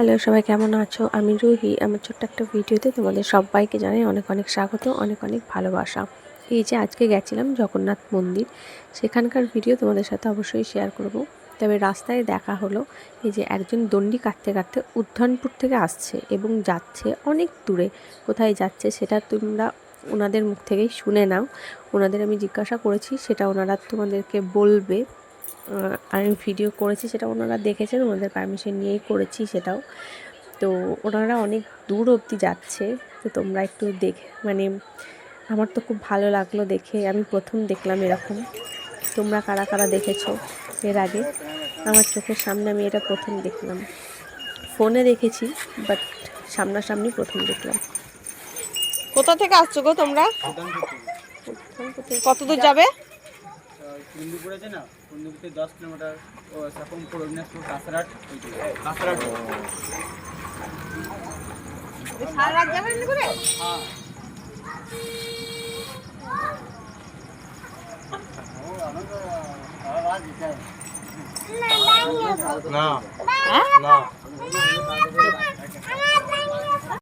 Hello, সবাই কেমন আছো? আমি রুহি। আমার ছোট্ট একটা ভিডিওতে তোমাদের সবাইকে জানাই অনেক অনেক স্বাগত, অনেক অনেক ভালোবাসা। এই যে আজকে গেছিলাম জগন্নাথ মন্দির, সেখানকার ভিডিও তোমাদের সাথে অবশ্যই শেয়ার করব। তবে রাস্তায় দেখা হলো এই যে একজন দণ্ডি কাটতে কাটতে উদ্যানপুর থেকে আসছে এবং যাচ্ছে অনেক দূরে। কোথায় যাচ্ছে সেটা তোমরা ওনাদের মুখ থেকেই শুনে নাও। ওনাদের আমি জিজ্ঞাসা করেছি, সেটা ওনারা তোমাদেরকে বলবে। আমি ভিডিও করেছি, সেটা ওনারা দেখেছেন, ওনাদের পারমিশন নিয়েই করেছি সেটাও। তো ওনারা অনেক দূর অবধি যাচ্ছে, তো তোমরা একটু দেখে আমার তো খুব ভালো লাগলো দেখে। আমি প্রথম দেখলাম এরকম। তোমরা কারা কারা দেখেছো এর আগে? আমার চোখের সামনে আমি এটা প্রথম দেখলাম। ফোনে দেখেছি, বাট সামনাসামনি প্রথম দেখলাম। কোথা থেকে আসছো গো তোমরা? কত দূর যাবে? কুন্দিপুর আছে না, কুন্দিপুর থেকে 10 কিলোমিটার। ও সাপমপুর, অবিনাশপুর, কাছাড়াট। কাছাড়াট সারা রাত যাবেন করে? হ্যাঁ। না না